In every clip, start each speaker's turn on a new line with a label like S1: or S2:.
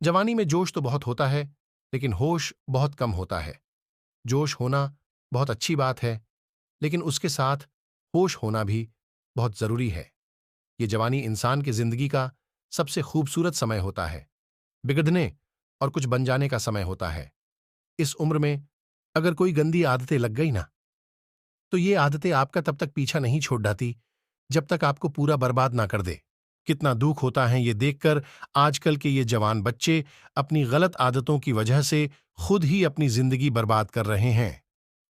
S1: जवानी में जोश तो बहुत होता है, लेकिन होश बहुत कम होता है। जोश होना बहुत अच्छी बात है, लेकिन उसके साथ होश होना भी बहुत जरूरी है। ये जवानी इंसान की जिंदगी का सबसे खूबसूरत समय होता है। बिगड़ने और कुछ बन जाने का समय होता है। इस उम्र में अगर कोई गंदी आदतें लग गई ना, तो ये आदतें आपका तब तक पीछा नहीं छोड़ जाती जब तक आपको पूरा बर्बाद ना कर दे। कितना दुख होता है ये देखकर आजकल के ये जवान बच्चे अपनी गलत आदतों की वजह से खुद ही अपनी जिंदगी बर्बाद कर रहे हैं।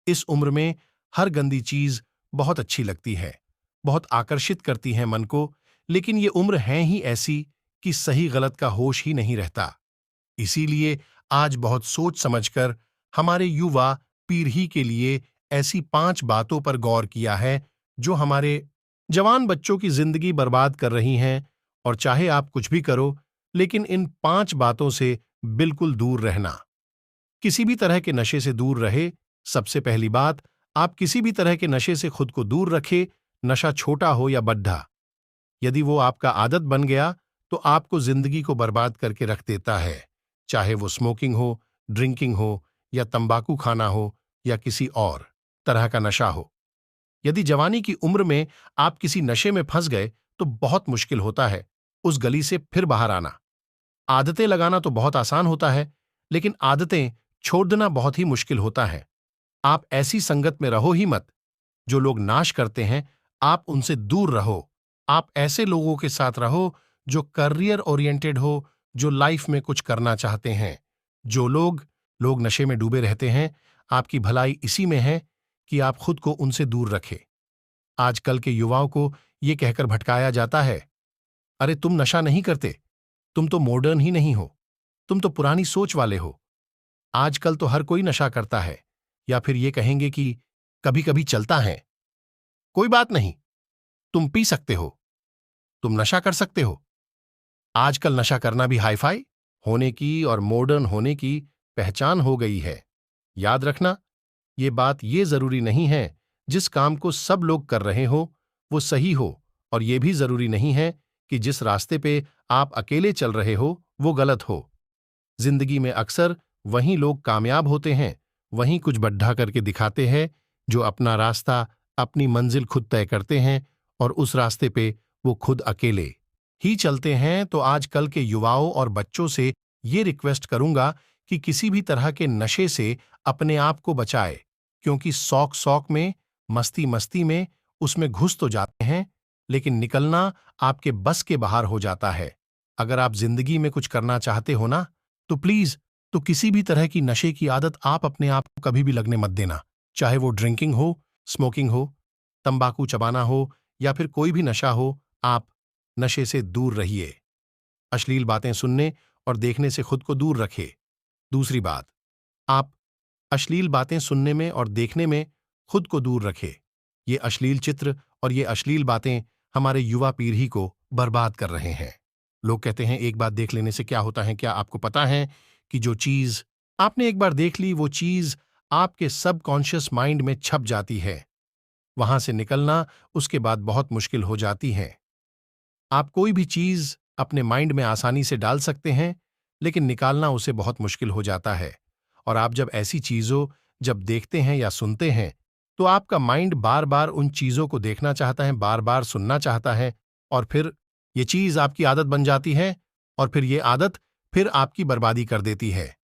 S1: इस उम्र में हर गंदी चीज बहुत अच्छी लगती है, बहुत आकर्षित करती है मन को, लेकिन ये उम्र है ही ऐसी कि सही गलत का होश ही नहीं रहता। इसीलिए आज बहुत सोच समझकर हमारे युवा पीढ़ी के लिए ऐसी 5 बातों पर गौर किया है जो हमारे जवान बच्चों की जिंदगी बर्बाद कर रही हैं। और चाहे आप कुछ भी करो, लेकिन इन 5 बातों से बिल्कुल दूर रहना। किसी भी तरह के नशे से दूर रहे। सबसे पहली बात, आप किसी भी तरह के नशे से खुद को दूर रखें, नशा छोटा हो या बड्ढा। यदि वो आपका आदत बन गया, तो आपको जिंदगी को बर्बाद करके रख देता है। चाहे वो स्मोकिंग हो, ड्रिंकिंग हो, या तंबाकू खाना हो, या किसी और तरह का नशा हो। यदि जवानी की उम्र में आप किसी नशे में फंस गए, तो बहुत मुश्किल होता है उस गली से फिर बाहर आना। आदतें लगाना तो बहुत आसान होता है, लेकिन आदतें छोड़ना बहुत ही मुश्किल होता है। आप ऐसी संगत में रहो ही मत। जो लोग नाश करते हैं, आप उनसे दूर रहो। आप ऐसे लोगों के साथ रहो जो करियर ओरिएंटेड हो, जो लाइफ में कुछ करना चाहते हैं। जो लोग लोग नशे में डूबे रहते हैं, आपकी भलाई इसी में है कि आप खुद को उनसे दूर रखें। आजकल के युवाओं को यह कहकर भटकाया जाता है, अरे तुम नशा नहीं करते, तुम तो मॉडर्न ही नहीं हो, तुम तो पुरानी सोच वाले हो। आजकल तो हर कोई नशा करता है। या फिर ये कहेंगे कि कभी कभी चलता है। कोई बात नहीं, तुम पी सकते हो, तुम नशा कर सकते हो। आजकल नशा करना भी हाईफाई होने की और मॉडर्न होने की पहचान हो गई है। याद रखना, ये बात ये जरूरी नहीं है जिस काम को सब लोग कर रहे हो वो सही हो, और ये भी जरूरी नहीं है कि जिस रास्ते पे आप अकेले चल रहे हो वो गलत हो। जिंदगी में अक्सर वहीं लोग कामयाब होते हैं, वहीं कुछ बढ़ा करके दिखाते हैं, जो अपना रास्ता, अपनी मंजिल खुद तय करते हैं, और उस रास्ते पे वो खुद अकेले ही चलते हैं। तो आजकल के युवाओं और बच्चों से ये रिक्वेस्ट करूंगा कि किसी भी तरह के नशे से अपने आप को बचाए, क्योंकि शौक शौक में, मस्ती मस्ती में उसमें घुस तो जाते हैं, लेकिन निकलना आपके बस के बाहर हो जाता है। अगर आप जिंदगी में कुछ करना चाहते हो ना, तो प्लीज, तो किसी भी तरह की नशे की आदत आप अपने आप को कभी भी लगने मत देना। चाहे वो ड्रिंकिंग हो, स्मोकिंग हो, तंबाकू चबाना हो, या फिर कोई भी नशा हो, आप नशे से दूर रहिए। अश्लील बातें सुनने और देखने से खुद को दूर रखें। दूसरी बात, आप अश्लील बातें सुनने में और देखने में खुद को दूर रखें। ये अश्लील चित्र और ये अश्लील बातें हमारे युवा पीढ़ी को बर्बाद कर रहे हैं। लोग कहते हैं एक बात देख लेने से क्या होता है, क्या आपको पता है कि जो चीज आपने एक बार देख ली, वो चीज आपके सबकॉन्शियस माइंड में छप जाती है। वहां से निकलना उसके बाद बहुत मुश्किल हो जाती है। आप कोई भी चीज अपने माइंड में आसानी से डाल सकते हैं, लेकिन निकालना उसे बहुत मुश्किल हो जाता है। और आप जब ऐसी चीजों जब देखते हैं या सुनते हैं, तो आपका माइंड बार बार उन चीजों को देखना चाहता है, बार बार सुनना चाहता है, और फिर ये चीज आपकी आदत बन जाती है, और फिर ये आदत फिर आपकी बर्बादी कर देती है।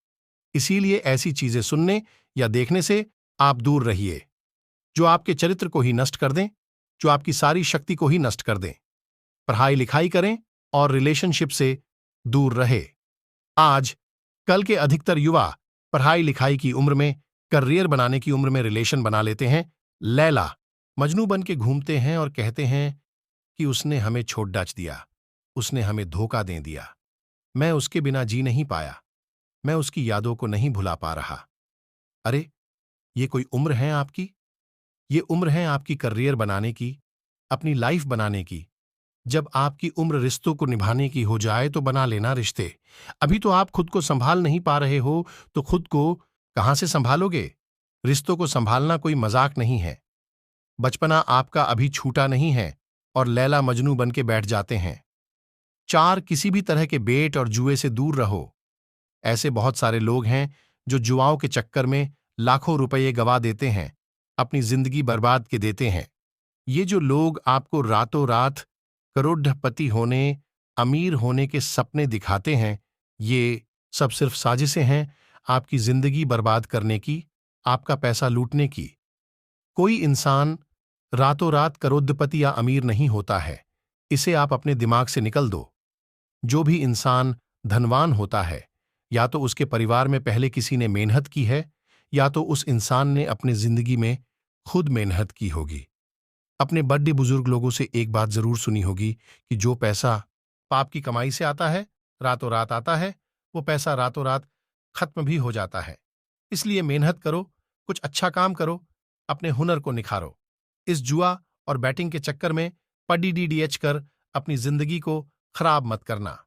S1: इसीलिए ऐसी चीजें सुनने या देखने से आप दूर रहिए, जो आपके चरित्र को ही नष्ट कर दें, जो आपकी सारी शक्ति को ही नष्ट कर दें। पढ़ाई लिखाई करें और रिलेशनशिप से दूर रहे। आज कल के अधिकतर युवा पढ़ाई लिखाई की उम्र में, करियर बनाने की उम्र में रिलेशन बना लेते हैं। लैला मजनू बन के घूमते हैं और कहते हैं कि उसने हमें छोड़ डाच दिया, उसने हमें धोखा दे दिया, मैं उसके बिना जी नहीं पाया, मैं उसकी यादों को नहीं भुला पा रहा। अरे, ये कोई उम्र है आपकी? ये उम्र है आपकी करियर बनाने की, अपनी लाइफ बनाने की। जब आपकी उम्र रिश्तों को निभाने की हो जाए तो बना लेना रिश्ते। अभी तो आप खुद को संभाल नहीं पा रहे हो, तो खुद को कहां से संभालोगे? रिश्तों को संभालना कोई मजाक नहीं है। बचपना आपका अभी छूटा नहीं है और लैला मजनू बन के बैठ जाते हैं। 4, किसी भी तरह के बेट और जुए से दूर रहो। ऐसे बहुत सारे लोग हैं जो जुआओं के चक्कर में लाखों रुपये गवा देते हैं, अपनी जिंदगी बर्बाद के देते हैं। ये जो लोग आपको रातों रात करोड़पति होने, अमीर होने के सपने दिखाते हैं, ये सब सिर्फ साजिशें हैं आपकी जिंदगी बर्बाद करने की, आपका पैसा लूटने की। कोई इंसान रातों रात करोड़पति या अमीर नहीं होता है, इसे आप अपने दिमाग से निकल दो। जो भी इंसान धनवान होता है, या तो उसके परिवार में पहले किसी ने मेहनत की है, या तो उस इंसान ने अपनी जिंदगी में खुद मेहनत की होगी। अपने बड़े बुजुर्ग लोगों से एक बात जरूर सुनी होगी कि जो पैसा पाप की कमाई से आता है, रातों रात आता है, वो पैसा रातों रात खत्म भी हो जाता है। इसलिए मेहनत करो, कुछ अच्छा काम करो, अपने हुनर को निखारो। इस जुआ और बैटिंग के चक्कर में पडीडीडीएच कर अपनी जिंदगी को खराब मत करना।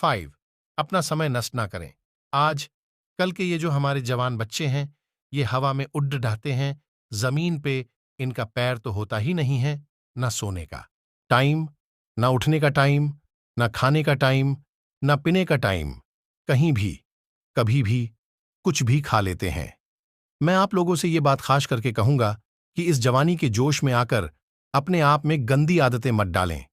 S1: 5. अपना समय नष्ट ना करें। आज कल के ये जो हमारे जवान बच्चे हैं, ये हवा में उड़ ढाते हैं, जमीन पे इनका पैर तो होता ही नहीं है, ना सोने का टाइम, ना उठने का टाइम, ना खाने का टाइम, ना पीने का टाइम। कहीं भी, कभी भी, कुछ भी खा लेते हैं। मैं आप लोगों से ये बात खास करके कहूंगा कि इस जवानी के जोश में आकर अपने आप में गंदी आदतें मत डालें।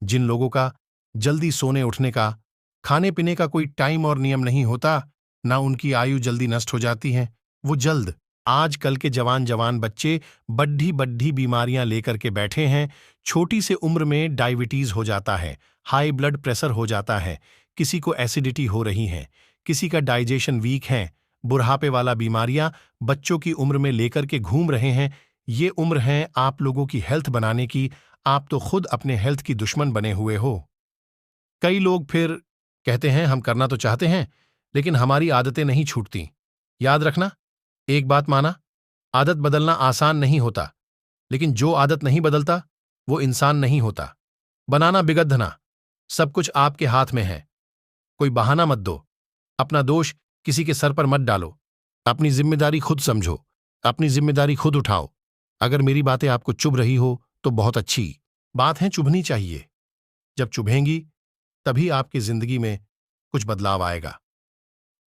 S1: जिन लोगों का जल्दी सोने उठने का, खाने पीने का कोई टाइम और नियम नहीं होता, ना उनकी आयु जल्दी नष्ट हो जाती है, वो जल्द आजकल के जवान जवान बच्चे बड्ढी बड्ढी बीमारियां लेकर के बैठे हैं। छोटी से उम्र में डायबिटीज हो जाता है, हाई ब्लड प्रेशर हो जाता है, किसी को एसिडिटी हो रही है, किसी का डाइजेशन वीक है, बुढ़ापे वाला बीमारियां बच्चों की उम्र में लेकर के घूम रहे हैं। ये उम्र है आप लोगों की हेल्थ बनाने की, आप तो खुद अपने हेल्थ की दुश्मन बने हुए हो। कई लोग फिर कहते हैं हम करना तो चाहते हैं, लेकिन हमारी आदतें नहीं छूटती। याद रखना, एक बात माना, आदत बदलना आसान नहीं होता, लेकिन जो आदत नहीं बदलता वो इंसान नहीं होता। बनाना बिगड़ना, सब कुछ आपके हाथ में है। कोई बहाना मत दो, अपना दोष किसी के सर पर मत डालो। अपनी जिम्मेदारी खुद समझो, अपनी जिम्मेदारी खुद उठाओ। अगर मेरी बातें आपको चुभ रही हो तो बहुत अच्छी बात है, चुभनी चाहिए। जब चुभेंगी तभी आपकी जिंदगी में कुछ बदलाव आएगा।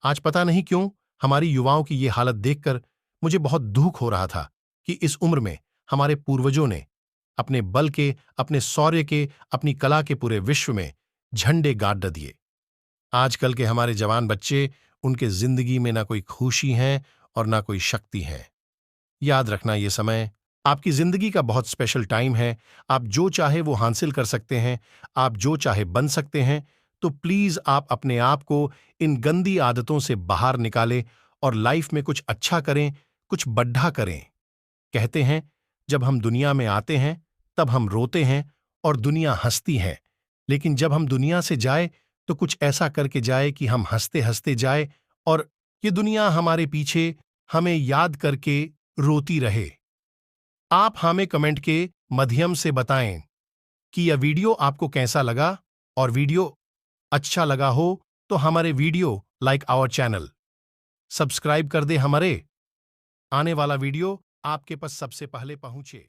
S1: आज पता नहीं क्यों हमारी युवाओं की ये हालत देखकर मुझे बहुत दुख हो रहा था कि इस उम्र में हमारे पूर्वजों ने अपने बल के, अपने शौर्य के, अपनी कला के पूरे विश्व में झंडे गाड़ दिए। आजकल के हमारे जवान बच्चे, उनके जिंदगी में ना कोई खुशी है और ना कोई शक्ति है। याद रखना, ये समय आपकी जिंदगी का बहुत स्पेशल टाइम है। आप जो चाहे वो हासिल कर सकते हैं, आप जो चाहे बन सकते हैं। तो प्लीज आप अपने आप को इन गंदी आदतों से बाहर निकालें और लाइफ में कुछ अच्छा करें, कुछ बड़ा करें। कहते हैं जब हम दुनिया में आते हैं तब हम रोते हैं और दुनिया हंसती है, लेकिन जब हम दुनिया से जाए तो कुछ ऐसा करके जाए कि हम हंसते हंसते जाए और ये दुनिया हमारे पीछे हमें याद करके रोती रहे। आप हमें कमेंट के माध्यम से बताएं कि यह वीडियो आपको कैसा लगा, और वीडियो अच्छा लगा हो तो हमारे video like our channel, subscribe कर दे, हमारे आने वाला वीडियो आपके पास सबसे पहले पहुंचे।